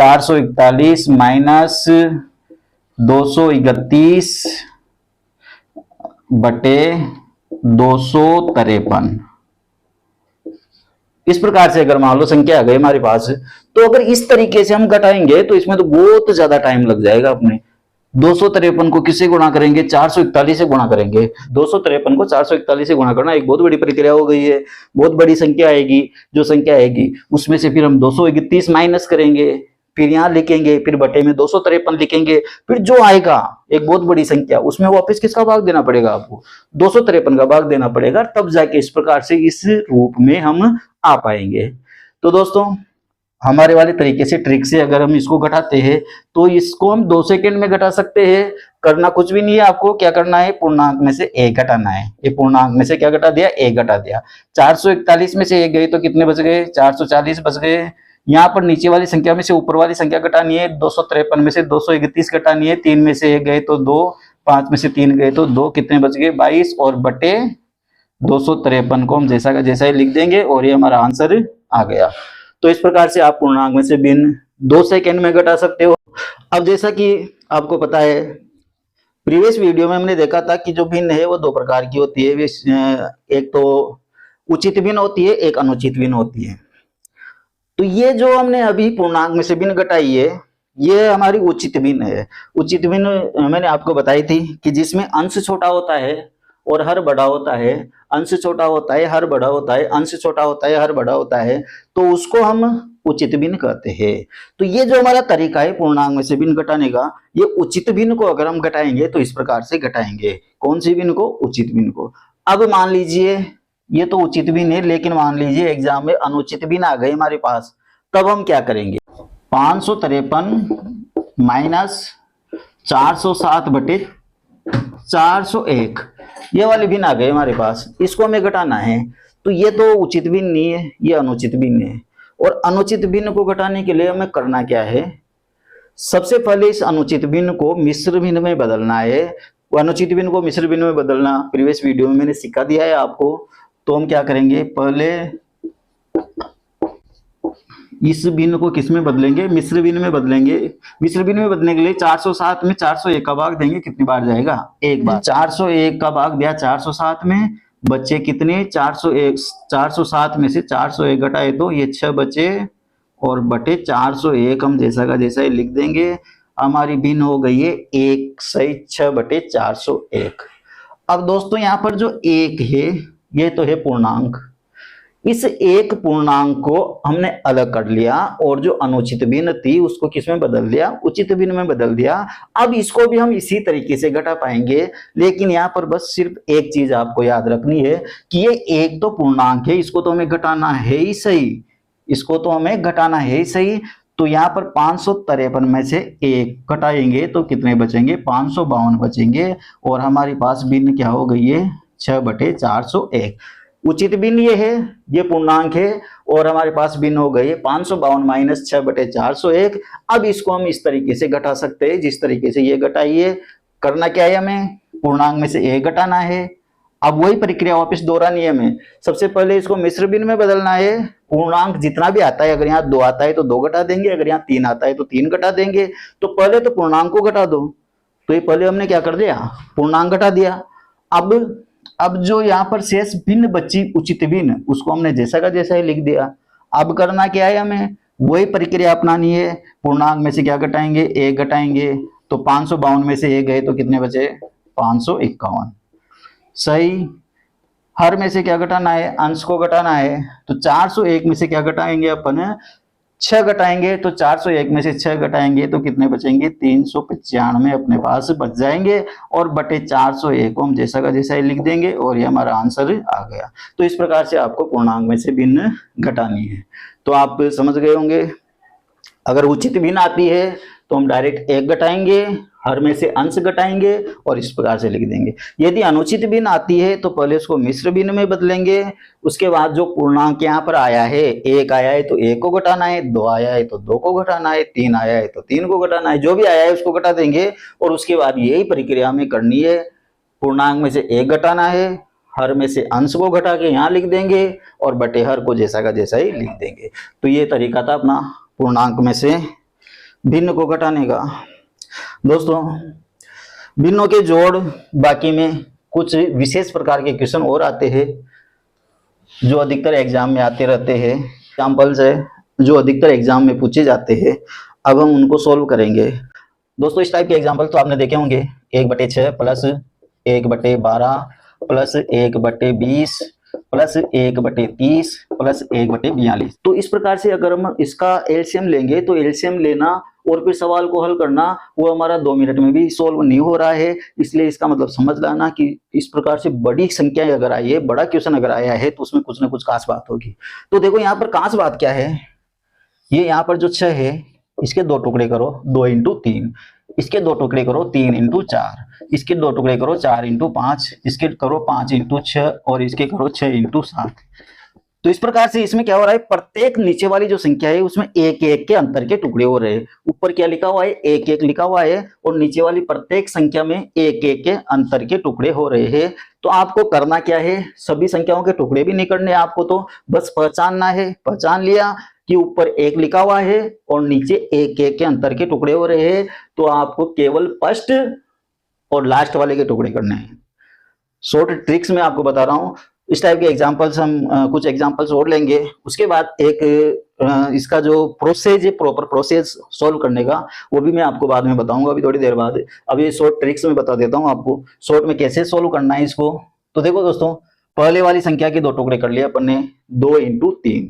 441 minus 231 बटे 253। इस प्रकार से अगर मान लो संख्या आ गई हमारे पास, तो अगर इस तरीके से हम घटाएंगे तो इसमें तो बहुत ज्यादा टाइम लग जाएगा। अपने 253 को किससे गुणा करेंगे? 441 से गुणा करेंगे। 253 को 441 से गुणा करना एक बहुत बड़ी प्रक्रिया हो गई है। बहुत बड़ी संख्या आएगी, जो संख्या आएगी उसमें से फिर हम 231 माइनस करेंगे, फिर यहाँ लिखेंगे, फिर बटे में 253 लिखेंगे, फिर जो आएगा एक बहुत बड़ी संख्या उसमें वापस किसका भाग देना पड़ेगा? आपको 253 का भाग देना पड़ेगा, तब जाके इस प्रकार से इस रूप में हम आ पाएंगे। तो दोस्तों हमारे वाले तरीके से, ट्रिक से अगर हम इसको घटाते हैं तो इसको हम 2 सेकंड में घटा सकते हैं। करना कुछ भी नहीं है, आपको क्या करना है? पूर्णांक में से एक घटाना है। ये पूर्णांक में से क्या घटा दिया? एक घटा दिया। 441 में से एक गई तो कितने बच गए? 440 बच गए। यहाँ पर नीचे वाली संख्या में से ऊपर वाली संख्या घटानी है। 253 में से 231 घटानी है। 3 में से एक गए तो 2, 5 में से 3 गए तो 2, कितने बच गए? 22 और बटे 253 को हम जैसा का जैसा ही लिख देंगे और ये हमारा आंसर आ गया। तो इस प्रकार से आप पूर्णांक में से भिन्न 2 सेकंड में घटा सकते हो। अब जैसा कि आपको पता है, प्रीवियस वीडियो में हमने देखा था कि जो भिन्न है वो 2 प्रकार की होती है। एक तो उचित भिन्न होती है, एक अनुचित भिन्न होती है। तो ये जो हमने अभी पूर्णांक में से भिन्न घटाई है, ये हमारी उचित भिन्न है। उचित भिन्न मैंने आपको बताई थी कि जिसमें अंश छोटा होता है और हर बड़ा होता है, अंश छोटा होता है हर बड़ा होता है, अंश छोटा होता है हर बड़ा होता है, तो उसको हम उचित भिन्न कहते हैं। तो ये जो हमारा तरीका है पूर्णांक में से भिन्न घटाने का, ये उचित भिन्न को अगर हम घटाएंगे तो इस प्रकार से घटाएंगे। कौन सी भिन्न को? उचित भिन्न को। अब मान लीजिए ये तो उचित भिन्न है, लेकिन मान लीजिए एग्जाम में अनुचित भिन्न आ गए हमारे पास, तब हम क्या करेंगे? 553 माइनस 407 बटे 401, ये वाले भिन्न आ गए हमारे पास, इसको हमें घटाना है। तो ये तो उचित भिन्न नहीं है, ये अनुचित भिन्न है। और अनुचित भिन्न को घटाने के लिए हमें करना क्या है? सबसे पहले इस अनुचित भिन्न को मिश्र भिन्न में बदलना है। अनुचित भिन्न को मिश्र भिन्न में बदलना प्रीवियस वीडियो में मैंने सिखा दिया है आपको। तो हम क्या करेंगे? पहले इस भिन्न को किस में बदलेंगे? मिश्र भिन्न में बदलेंगे। मिश्र भिन्न में बदलने के लिए 407 में 401 का भाग देंगे, कितनी बार जाएगा? एक बार। 401 का भाग दिया 407 में, बच्चे कितने? 401। 407 में से 401 घटाए तो ये 6 बचे और बटे 401 हम जैसा का जैसा ही लिख देंगे। हमारी भिन्न हो गई है 1 सही 6 बटे 401। अब दोस्तों यहाँ पर जो 1 है ये तो है पूर्णांक। इस एक पूर्णांक को हमने अलग कर लिया और जो अनुचित भिन्न थी उसको किस में बदल दिया? उचित भिन्न में बदल दिया। अब इसको भी हम इसी तरीके से घटा पाएंगे, लेकिन यहाँ पर बस सिर्फ एक चीज आपको याद रखनी है कि ये एक तो पूर्णांक है, इसको तो हमें घटाना है ही सही, इसको तो हमें घटाना है ही सही। तो यहाँ पर 553 में से 1 घटाएंगे तो कितने बचेंगे? 552 बचेंगे और हमारे पास भिन्न क्या हो गई है? 6 बटे 401। उचित भिन्न ये है, ये पूर्णांक है और हमारे पास भिन्न हो गई है 552 माइनस 6 बटे 401। अब इसको हम इस तरीके से घटा सकते हैं जिस तरीके से ये घटाइए। करना क्या है? हमें पूर्णांक में से 1 घटाना है। अब वही प्रक्रिया वापस दोहरानी है हमें। सबसे पहले इसको मिश्र भिन्न में बदलना है। पूर्णांक जितना भी आता है, अगर यहाँ 2 आता है तो 2 घटा देंगे, अगर यहाँ 3 आता है तो 3 घटा देंगे। तो पहले तो पूर्णांक को घटा दो। तो ये पहले हमने क्या कर दिया? पूर्णांक घटा दिया। अब जो यहाँ पर शेष भिन्न बची उचित भिन्न, उसको हमने जैसा का जैसा ही लिख दिया। अब करना क्या है? हमें वही प्रक्रिया अपनानी है। पूर्णांक में से क्या घटाएंगे? 1 घटाएंगे। तो 552 में से 1 गए तो कितने बचे? 551 सही। हर में से क्या घटाना है? अंश को घटाना है। तो 401 में से क्या घटाएंगे अपन? 6 घटाएंगे। तो 401 में से 6 घटाएंगे तो कितने बचेंगे? 395 अपने पास बच जाएंगे और बटे 401 को हम जैसा का जैसा ही लिख देंगे और ये हमारा आंसर आ गया। तो इस प्रकार से आपको पूर्णांक में से भिन्न घटानी है। तो आप समझ गए होंगे। अगर उचित भिन्न आती है तो हम डायरेक्ट 1 घटाएंगे, हर में से अंश घटाएंगे और इस प्रकार से लिख देंगे। यदि अनुचित भिन्न आती है तो पहले उसको मिश्र भिन्न में बदलेंगे। उसके बाद जो पूर्णांक यहाँ पर आया है, 1 आया है तो 1 को घटाना है, 2 आया है तो 2 को घटाना है, 3 आया है तो 3 को घटाना है, जो भी आया है उसको घटा देंगे। और उसके बाद यही प्रक्रिया हमें करनी है। पूर्णांक में से 1 घटाना है, हर में से अंश को घटा के यहाँ लिख देंगे और बटे हर को जैसा का जैसा ही लिख देंगे। तो ये तरीका था अपना पूर्णांक में से भिन्न को घटाने का। दोस्तों भिन्नों के जोड़ बाकी में कुछ विशेष प्रकार के क्वेश्चन और आते हैं जो अधिकतर एग्जाम में आते रहते हैं। एग्जाम्पल्स है जो अधिकतर एग्जाम में पूछे जाते हैं, अब हम उनको सोल्व करेंगे। दोस्तों इस टाइप के एग्जाम्पल तो आपने देखे होंगे, 1/6 प्लस 1/12 प्लस 1/20 प्लस 1/30 प्लस 1/42। तो इस प्रकार से अगर हम इसका एलसीएम लेंगे तो एलसीएम लेना और फिर सवाल को हल करना वो हमारा 2 मिनट में भी सोल्व नहीं हो रहा है। इसलिए इसका मतलब समझ लाना कि इस प्रकार से बड़ी संख्या अगर आई है, बड़ा क्वेश्चन अगर आया है तो उसमें कुछ ना कुछ खास बात होगी। तो देखो यहाँ पर खास बात क्या है, ये यहाँ पर जो 6 है इसके 2 टुकड़े करो 2 × 3, इसके 2 टुकड़े करो 3 × 4, इसके 2 टुकड़े करो 4 × 5, इसके करो 5 × 6 और इसके करो 6 × 7। तो इस प्रकार से इसमें क्या हो रहा है, प्रत्येक नीचे वाली जो संख्या है उसमें 1-1 के अंतर के टुकड़े हो रहे हैं। ऊपर क्या लिखा हुआ है, 1-1 लिखा हुआ है और नीचे वाली प्रत्येक संख्या में 1-1 के अंतर के टुकड़े हो रहे हैं। तो आपको करना क्या है, सभी संख्याओं के टुकड़े भी नहीं करने आपको, तो बस पहचानना है। पहचान लिया कि ऊपर 1 लिखा हुआ है और नीचे 1-1 के अंतर के टुकड़े हो रहे हैं, तो आपको केवल फर्स्ट और लास्ट वाले के टुकड़े करने हैं। शॉर्ट ट्रिक्स में आपको बता रहा हूं। इस टाइप के एग्जांपल्स हम कुछ एग्जांपल्स और लेंगे, उसके बाद एक इसका जो प्रोसेस है, प्रॉपर प्रोसेस सोल्व करने का, वो भी मैं आपको बाद में बताऊंगा, अभी थोड़ी देर बाद। अभी शॉर्ट ट्रिक्स में बता देता हूं आपको शॉर्ट में कैसे सोल्व करना है इसको। तो देखो दोस्तों, पहले वाली संख्या के 2 टुकड़े कर लिए अपन ने, 2 × 3।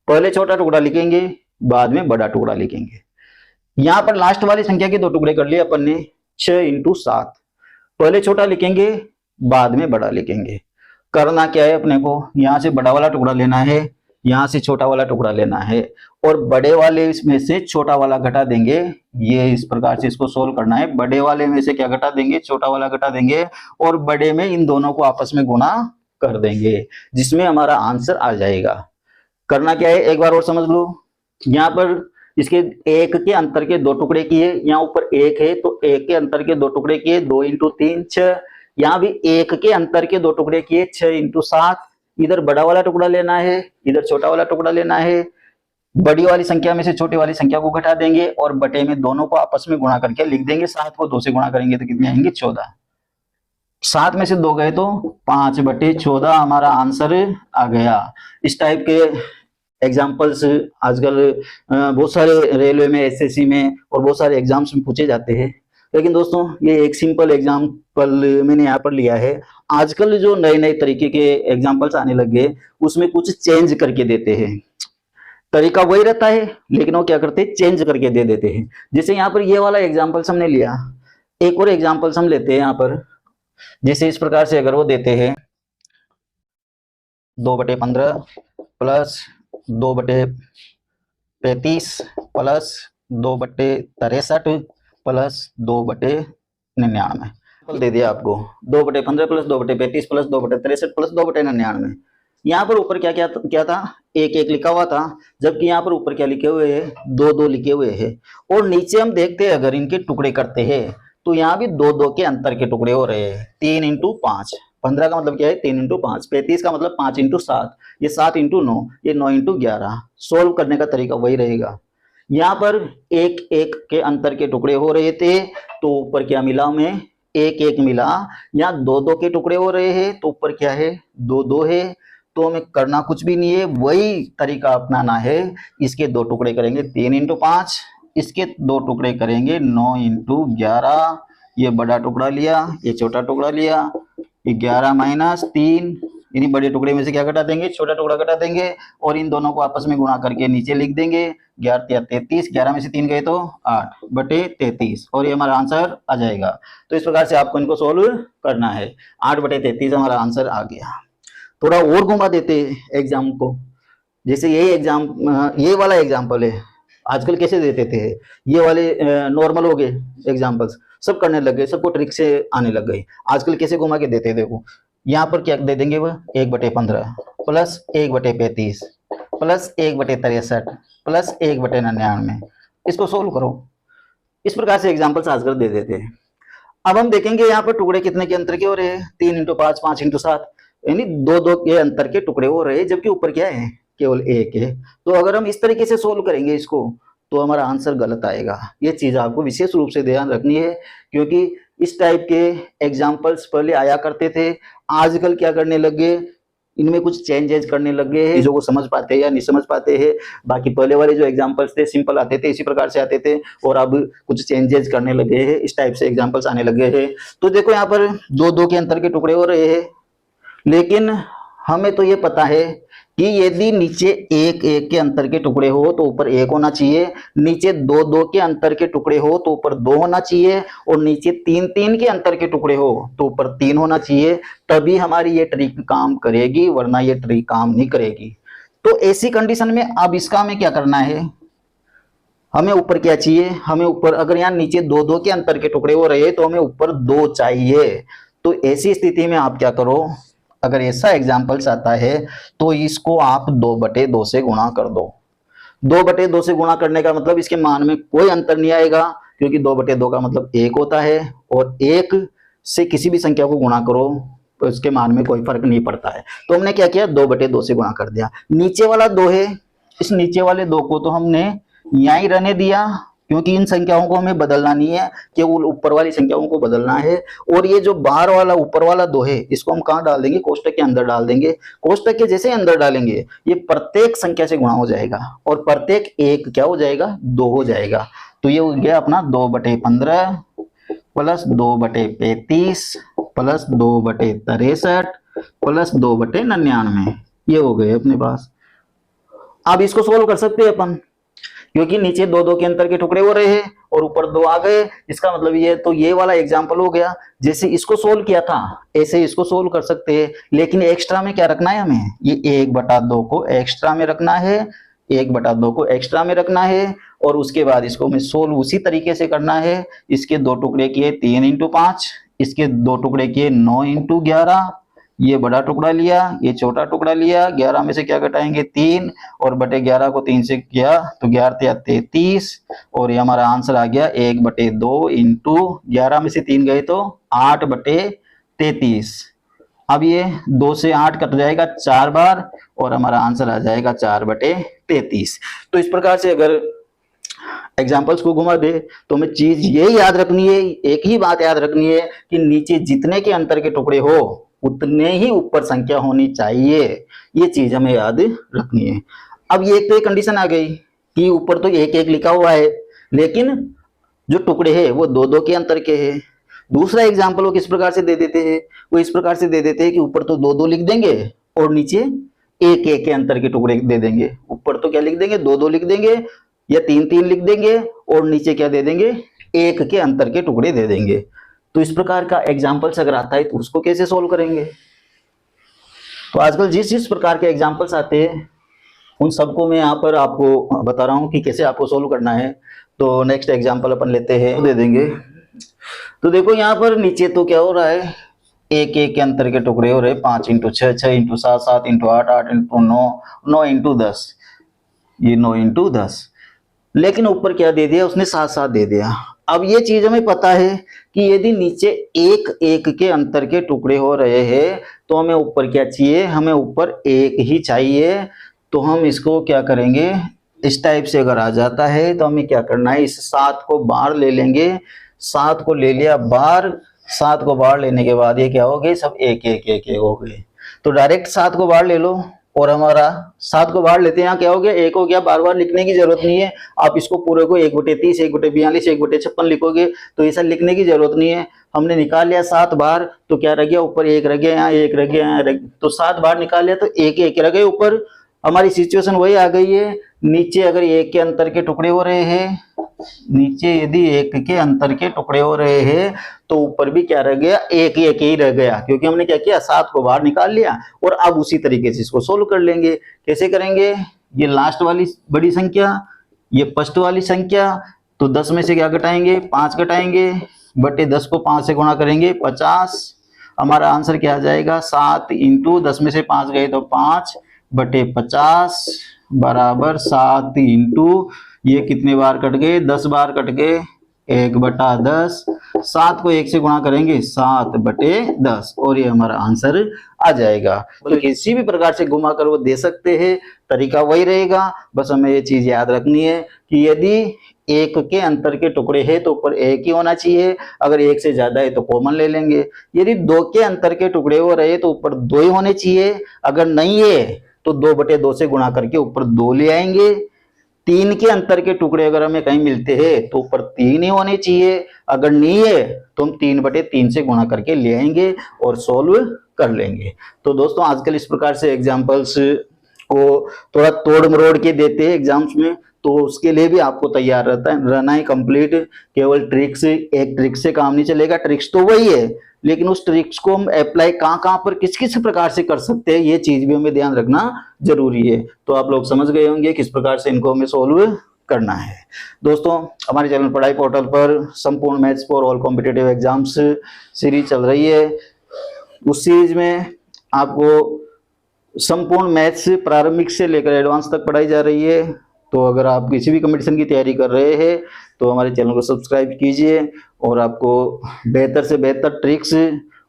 पहले छोटा टुकड़ा लिखेंगे, बाद में बड़ा टुकड़ा लिखेंगे। यहां पर लास्ट वाली संख्या के 2 टुकड़े कर लिए अपन ने, 6 × 7। पहले छोटा लिखेंगे, बाद में बड़ा लिखेंगे। करना क्या है, अपने को यहां से बड़ा वाला टुकड़ा लेना है, यहां से छोटा वाला टुकड़ा लेना है और बड़े वाले इसमें से छोटा वाला घटा देंगे। ये इस प्रकार से इसको सोल्व करना है। बड़े वाले में से क्या घटा देंगे, छोटा वाला घटा देंगे और बड़े में इन दोनों को आपस में गुणा कर देंगे, जिसमें हमारा आंसर आ जाएगा। करना क्या है, एक बार और समझ लो। यहाँ पर इसके 1 के अंतर के 2 टुकड़े किए, यहाँ ऊपर 1 है तो 1 के अंतर के 2 टुकड़े किए, 2 × 3 6। यहाँ भी 1 के अंतर के 2 टुकड़े किए, 6 × 7। इधर बड़ा वाला टुकड़ा लेना है, इधर छोटा वाला टुकड़ा लेना है। बड़ी वाली संख्या में से छोटी वाली संख्या को घटा देंगे और बटे में दोनों को आपस में गुणा करके लिख देंगे। 7 को 2 से गुणा करेंगे तो कितने आएंगे, 14। 7 में से 2 गए तो 5/14 हमारा आंसर आ गया। इस टाइप के एग्जाम्पल्स आजकल बहुत सारे रेलवे में, एसएससी में और बहुत सारे एग्जाम्स में पूछे जाते हैं। लेकिन दोस्तों ये एक सिंपल एग्जाम्पल मैंने यहाँ पर लिया है। आजकल जो नए नए तरीके के एग्जाम्पल्स आने लग गए उसमें कुछ चेंज करके देते हैं। तरीका वही रहता है लेकिन वो क्या करते हैं, चेंज करके दे देते हैं। जैसे यहाँ पर ये वाला एग्जाम्पल्स हमने लिया, एक और एग्जाम्पल्स हम लेते हैं यहाँ पर। जैसे इस प्रकार से अगर वो देते हैं 2/15 प्लस 2/35 प्लस 2/63 प्लस 2/99 दे दिया आपको। 2/15 प्लस 2/35 प्लस 2/63 प्लस 2/99। यहाँ पर ऊपर क्या क्या क्या था, 1-1 लिखा हुआ था, जबकि यहाँ पर ऊपर क्या लिखे हुए हैं, 2-2 लिखे हुए हैं। और नीचे हम देखते हैं अगर इनके टुकड़े करते हैं तो यहाँ भी 2-2 के अंतर के टुकड़े हो रहे हैं। 3 × 5, 15 का मतलब क्या है, 3 × 5। 35 का मतलब 5 × 7, ये 7 × 9, ये 9 × 11। सोल्व करने का तरीका वही रहेगा। यहाँ पर 1-1 के अंतर के टुकड़े हो रहे थे तो ऊपर क्या मिला, हमें 1-1 मिला। यहाँ 2-2 के टुकड़े हो रहे हैं तो ऊपर क्या है, 2-2 है। तो हमें करना कुछ भी नहीं है, वही तरीका अपनाना है। इसके 2 टुकड़े करेंगे 3 × 5, इसके 2 टुकड़े करेंगे 9 × 11। ये बड़ा टुकड़ा लिया, ये छोटा टुकड़ा लिया, 11 - 3। इन्हीं बड़े टुकड़े में से क्या घटा देंगे, छोटा टुकड़ा घटा देंगे और इन दोनों को आपस में गुणा करके नीचे लिख देंगे। 11 × 33, 11 में से 3 गए तो 8/33 और ये हमारा आंसर आ जाएगा। तो इस प्रकार से आपको इनको सोल्व करना है। 8/33 हमारा आंसर आ गया। थोड़ा और घुमा देते एग्जाम को। जैसे ये वाला एग्जाम्पल है, आजकल कैसे देते थे, ये वाले नॉर्मल हो गए एग्जाम्पल्स, सब करने लग गए, सबको ट्रिक से आने लग गई। आजकल कैसे घुमा के देते, देखो यहाँ पर क्या दे देंगे, वह 1/15 प्लस 1/35 प्लस 1/63 प्लस 1/99। इसको सोल्व करो। इस प्रकार से एग्जाम्पल्स आजकल दे देते हैं। अब हम देखेंगे यहाँ पर टुकड़े कितने के अंतर के हो रहे हैं, 3 × 5, 5 × 7, यानी 2-2 के अंतर के टुकड़े हो रहे हैं, जबकि ऊपर क्या है, केवल 1 है। तो अगर हम इस तरीके से सोल्व करेंगे इसको तो हमारा आंसर गलत आएगा। ये चीज आपको विशेष रूप से ध्यान रखनी है, क्योंकि इस टाइप के एग्जाम्पल्स पहले आया करते थे, आजकल क्या करने लगे, इनमें कुछ चेंजेस करने लगे हैं, चीजों को समझ पाते हैं या नहीं समझ पाते हैं। बाकी पहले वाले जो एग्जाम्पल्स थे सिंपल आते थे, इसी प्रकार से आते थे, और अब कुछ चेंजेस करने लगे हैं, इस टाइप से एग्जाम्पल्स आने लगे हैं। तो देखो यहाँ पर 2-2 के अंतर के टुकड़े हो रहे हैं, लेकिन हमें तो ये पता है कि यदि नीचे 1-1 के अंतर के टुकड़े हो तो ऊपर 1 होना चाहिए, नीचे 2-2 के अंतर के टुकड़े हो तो ऊपर 2 होना चाहिए, और नीचे 3-3 के अंतर के टुकड़े हो तो ऊपर 3 होना चाहिए, तभी हमारी ये ट्रिक काम करेगी, वरना ये ट्रिक काम नहीं करेगी। तो ऐसी कंडीशन में अब इसका हमें क्या करना है, हमें ऊपर क्या चाहिए, हमें ऊपर अगर यहाँ नीचे 2-2 के अंतर के टुकड़े हो रहे तो हमें ऊपर 2 चाहिए। तो ऐसी स्थिति में आप क्या करो, अगर ऐसा एग्जाम्पल्स आता है तो इसको आप 2/2 से गुणा कर दो। 2/2 से गुणा करने का मतलब इसके मान में कोई अंतर नहीं आएगा, क्योंकि 2/2 का मतलब 1 होता है, और 1 से किसी भी संख्या को गुणा करो तो इसके मान में कोई फर्क नहीं पड़ता है। तो हमने क्या किया, 2/2 से गुणा कर दिया। नीचे वाला 2 है, इस नीचे वाले 2 को तो हमने यहीं रहने दिया, क्योंकि इन संख्याओं को हमें बदलना नहीं है, केवल ऊपर वाली संख्याओं को बदलना है। और ये जो बाहर वाला ऊपर वाला 2 है, इसको हम कहाँ डाल देंगे, कोष्टक के अंदर डाल देंगे। कोष्टक के जैसे अंदर डालेंगे ये प्रत्येक संख्या से गुणा हो जाएगा, और प्रत्येक एक क्या हो जाएगा, 2 हो जाएगा। तो ये हो गया अपना 2/15 प्लस 2/35 प्लस 2/63 प्लस 2/99, ये हो गए अपने पास। अब इसको सोल्व कर सकते हैं अपन, क्योंकि नीचे 2-2 के अंतर के टुकड़े हो रहे हैं और ऊपर 2 आ गए, इसका मतलब ये, तो ये वाला एग्जाम्पल हो गया। जैसे इसको सोल्व किया था ऐसे इसको सोल्व कर सकते हैं, लेकिन एक्स्ट्रा में क्या रखना है हमें, ये 1/2 को एक्स्ट्रा में रखना है, 1/2 को एक्स्ट्रा में रखना है, और उसके बाद इसको हमें सोल्व उसी तरीके से करना है। इसके 2 टुकड़े किए 3 × 5, इसके 2 टुकड़े किए 9 × 11, ये बड़ा टुकड़ा लिया, ये छोटा टुकड़ा लिया, 11 में से क्या घटाएंगे 3, और बटे 11 को 3 से किया तो 11 × 33, और ये हमारा आंसर आ गया 1/2 × 11 में से 3 गए तो 8/33। अब ये 2 से 8 कट जाएगा 4 बार, और हमारा आंसर आ जाएगा 4/33। तो इस प्रकार से अगर एग्जाम्पल्स को घुमा दे तो हमें चीज यही याद रखनी है, एक ही बात याद रखनी है कि नीचे जितने के अंतर के टुकड़े हो उतने ही ऊपर संख्या होनी चाहिए, ये चीज हमें याद रखनी है। अब ये तो एक कंडीशन आ गई कि ऊपर तो 1-1 लिखा हुआ है, लेकिन जो टुकड़े हैं वो 2-2 के अंतर के हैं। दूसरा एग्जाम्पल वो किस प्रकार से दे देते हैं, वो इस प्रकार से दे देते हैं कि ऊपर तो 2-2 लिख देंगे और नीचे 1-1 के अंतर के टुकड़े दे देंगे। ऊपर तो क्या लिख देंगे, 2-2 लिख देंगे या 3-3 लिख देंगे, और नीचे क्या दे देंगे, 1 के अंतर के टुकड़े दे देंगे। तो इस प्रकार का एग्जाम्पल्स अगर आता है तो उसको कैसे सोल्व करेंगे। तो आजकल जिस जिस प्रकार के एग्जाम्पल्स आते हैं उन सबको मैं यहाँ पर आपको बता रहा हूँ कि कैसे आपको सोल्व करना है। तो नेक्स्ट एग्जाम्पल अपन लेते हैं, दे देंगे। तो देखो यहाँ पर नीचे तो क्या हो रहा है, 1-1 के अंतर के टुकड़े हो रहे, 5 × 6, 6 × 7, 7 × 8, 8 × 9, 9 × 10, ये 9 × 10। लेकिन ऊपर क्या दे दिया उसने, 7-7 दे दिया। अब ये चीज हमें पता है कि यदि नीचे 1-1 के अंतर के टुकड़े हो रहे हैं तो हमें ऊपर क्या चाहिए, हमें ऊपर 1 ही चाहिए। तो हम इसको क्या करेंगे, इस टाइप से अगर आ जाता है तो हमें क्या करना है, इस 7 को बाहर ले लेंगे, 7 को ले लिया बाहर, 7 को बाहर लेने के बाद ये क्या हो गए, सब 1-1 हो गए। तो डायरेक्ट 7 को बाहर ले लो, और हमारा 7 को बाहर लेते हैं, यहाँ क्या हो गया, 1 हो गया। बार बार लिखने की जरूरत नहीं है, आप इसको पूरे को 1/30, 1/42, 1/56 लिखोगे तो ऐसा लिखने की जरूरत नहीं है। हमने निकाल लिया 7 बार, तो क्या रह गया, ऊपर 1 रह गया, यहाँ 1 रह गया, यहाँ तो 7 बार निकाल लिया तो 1-1 रह गए ऊपर। हमारी सिचुएशन वही आ गई है, नीचे अगर 1 के अंतर के टुकड़े हो रहे हैं, नीचे यदि 1 के अंतर के टुकड़े हो रहे हैं तो ऊपर भी क्या रह गया, 1-1 ही रह गया, क्योंकि हमने क्या किया, 7 को बाहर निकाल लिया। और अब उसी तरीके से इसको सोल्व कर लेंगे। कैसे करेंगे, ये लास्ट वाली बड़ी संख्या, ये फर्स्ट वाली संख्या, तो 10 में से क्या घटाएंगे, 5 घटाएंगे, बटे 10 को 5 से गुणा करेंगे 50। हमारा आंसर क्या आ जाएगा, 7 × 10 में से 5 गए तो 5/50 बराबर 7 × ये कितने बार कट गए, 10 बार कट गए, 1/10 7 को 1 से गुणा करेंगे 7/10 और ये हमारा आंसर आ जाएगा। तो किसी भी प्रकार से घुमा कर वो दे सकते हैं, तरीका वही रहेगा। बस हमें ये चीज याद रखनी है कि यदि 1 के अंतर के टुकड़े हैं तो ऊपर 1 ही होना चाहिए, अगर 1 से ज्यादा है तो कॉमन ले लेंगे। यदि 2 के अंतर के टुकड़े हो रहे तो ऊपर 2 ही होने चाहिए, अगर नहीं है तो 2/2 से गुणा करके ऊपर 2 ले आएंगे। 3 के अंतर के टुकड़े अगर हमें कहीं मिलते हैं तो ऊपर 3 ही होने चाहिए, अगर नहीं है तो हम 3/3 से गुणा करके ले आएंगे और सोल्व कर लेंगे। तो दोस्तों आजकल इस प्रकार से एग्जाम्पल्स को थोड़ा तोड़ मरोड़ के देते हैं एग्जाम्स में, तो उसके लिए भी आपको तैयार रहना है कंप्लीट। केवल ट्रिक्स, एक ट्रिक से काम नहीं चलेगा, ट्रिक्स तो वही है, लेकिन उस ट्रिक्स को हम अप्लाई कहाँ पर किस किस प्रकार से कर सकते हैं, ये चीज भी हमें ध्यान रखना जरूरी है। तो आप लोग समझ गए होंगे किस प्रकार से इनको हमें सोल्व करना है। दोस्तों हमारे चैनल पढ़ाई पोर्टल पर संपूर्ण maths for all competitive exams series चल रही है। उस सीरीज में आपको संपूर्ण मैथ्स प्रारंभिक से लेकर एडवांस तक पढ़ाई जा रही है। तो अगर आप किसी भी कंपटीशन की तैयारी कर रहे हैं तो हमारे चैनल को सब्सक्राइब कीजिए और आपको बेहतर से बेहतर ट्रिक्स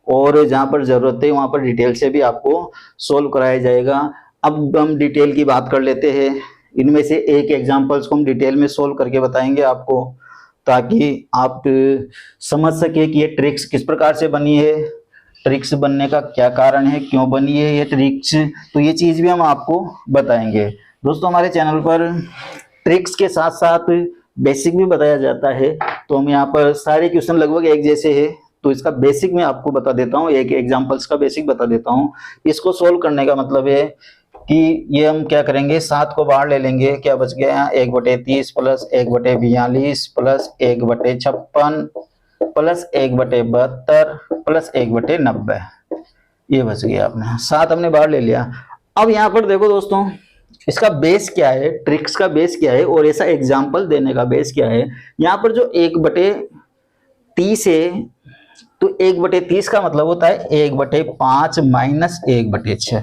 और जहाँ पर ज़रूरत है वहाँ पर डिटेल से भी आपको सोल्व कराया जाएगा। अब हम डिटेल की बात कर लेते हैं। इनमें से एक एग्जाम्पल्स को हम डिटेल में सोल्व करके बताएंगे आपको, ताकि आप समझ सके कि ये ट्रिक्स किस प्रकार से बनी है, ट्रिक्स बनने का क्या कारण है, क्यों बनी है ये ट्रिक्स, तो ये चीज़ भी हम आपको बताएंगे। दोस्तों हमारे चैनल पर ट्रिक्स के साथ साथ बेसिक भी बताया जाता है, तो हम यहाँ पर सारे क्वेश्चन लगभग एक जैसे हैं, तो इसका बेसिक मैं आपको बता देता हूँ, एक एग्जांपल्स का बेसिक बता देता हूँ। इसको सोल्व करने का मतलब है कि ये हम क्या करेंगे, 7 को बाहर ले लेंगे, क्या बच गया 1/30 प्लस 1/42 प्लस 1/56 प्लस 1/72 प्लस 1/90, ये बच गया अपना। 7 हमने बाहर ले लिया। अब यहाँ पर देखो दोस्तों, इसका बेस क्या है, ट्रिक्स का बेस क्या है और ऐसा एग्जाम्पल देने का बेस क्या है। यहाँ पर जो 1/30 है, तो 1/30 का मतलब होता है 1/5 माइनस 1/6।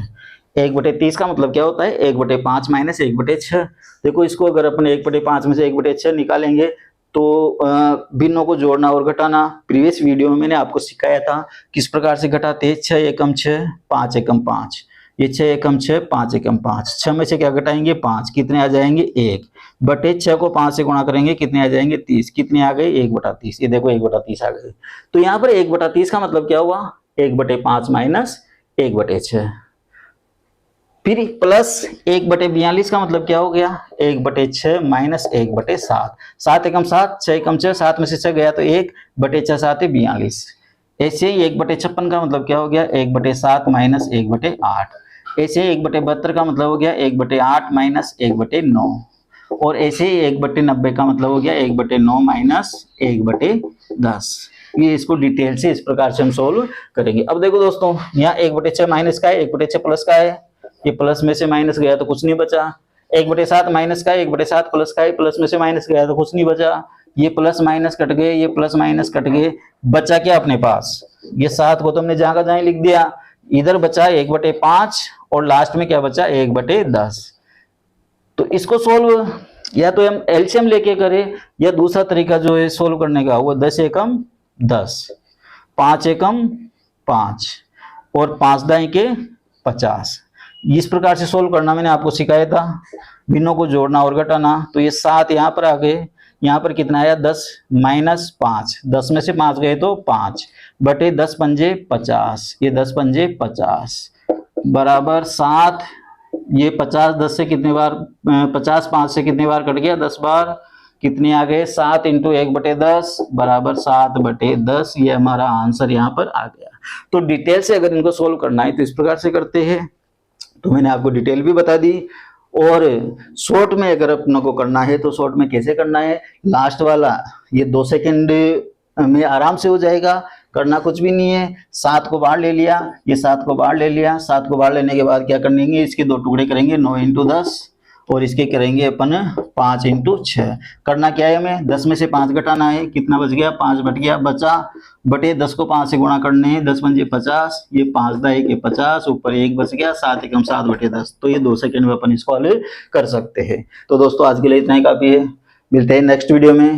1/30 का मतलब क्या होता है, 1/5 माइनस 1/6। देखो इसको अगर अपने 1/5 में से 1/6 निकालेंगे तो भिन्नों को जोड़ना और घटाना प्रीवियस वीडियो में मैंने आपको सिखाया था किस प्रकार से घटाते। 6 एकम 6, 5 एकम 5, ये 6 एकम 6, 5 एकम 5। 6 में से क्या घटाएंगे 5, कितने आ जाएंगे 1/6 को 5 से गुणा करेंगे कितने आ जाएंगे 30, कितने आ गए 1/30। ये देखो 1/30 आ गए। तो यहाँ पर 1/30 का मतलब क्या हुआ, 1/5 माइनस 1/6। फिर प्लस 1/42 का मतलब क्या हो गया, 1/6 माइनस 1/7। 7 एकम 7, 6 एकम 6, 7 में से 6 गया तो 1/6 7 है 42। ऐसे ही 1/56 का मतलब क्या हो गया, 1/7 माइनस 1/8। ऐसे 1/72 का मतलब हो गया 1/8 माइनस 1/9। और ऐसे ही 1/90 का मतलब हो गया 1/9 माइनस 1/10। ये इसको डिटेल से इस प्रकार से हम सोल्व करेंगे। अब देखो दोस्तों, यहाँ 1/6 माइनस का है, 1/6 प्लस का है, ये प्लस में से माइनस गया तो कुछ नहीं बचा। 1/7 माइनस का है, 1/7 प्लस का है, प्लस में से माइनस गया तो कुछ नहीं बचा। ये प्लस माइनस कट गए, ये प्लस माइनस कट गए, बचा क्या अपने पास, ये 7 को तो हमने जहां का जहां लिख दिया। इधर बचा 1/5 और लास्ट में क्या बचा 1/10। तो इसको सोल्व या तो हम एलसीएम लेके करें, या दूसरा तरीका जो है सोल्व करने का वो 10 एकम 10, 5 एकम 5 और 5 दाएं के 50। इस प्रकार से सोल्व करना मैंने आपको सिखाया था, भिन्नों को जोड़ना और घटाना। तो ये 7 यहाँ पर आ गए, यहाँ पर कितना आया 10 माइनस 5, 10 में से 5 गए तो 5/10 पंजे 50, ये 10 पंजे 50 बराबर 7। ये 50 10 से कितने बार 50 5 से कितने बार कट गया 10 बार, कितने आ गए 7 इंटू 1/10 बराबर 7/10। ये हमारा आंसर यहाँ पर आ गया। तो डिटेल से अगर इनको सोल्व करना है तो इस प्रकार से करते हैं, तो मैंने आपको डिटेल भी बता दी। और शॉर्ट में अगर अपनों को करना है तो शॉर्ट में कैसे करना है, लास्ट वाला ये 2 सेकंड में आराम से हो जाएगा, करना कुछ भी नहीं है। 7 को बाहर ले लिया, ये 7 को बाहर ले लिया, 7 को बाहर लेने के बाद क्या करेंगे, इसके 2 टुकड़े करेंगे 9 इंटू 10 और इसके करेंगे अपन 5 इंटू 6। करना क्या है हमें, 10 में से 5 घटाना है, कितना बच गया 5 बट गया, बचा बटे 10 को 5 से गुणा करने हैं, 10 पंजे 50, ये 5 दाई के 50, ऊपर 1 बच गया, 7 एकम 7/10। तो ये 2 सेकंड में अपन इसको हल कर सकते हैं। तो दोस्तों आज के लिए इतना ही काफी है, मिलते हैं नेक्स्ट वीडियो में।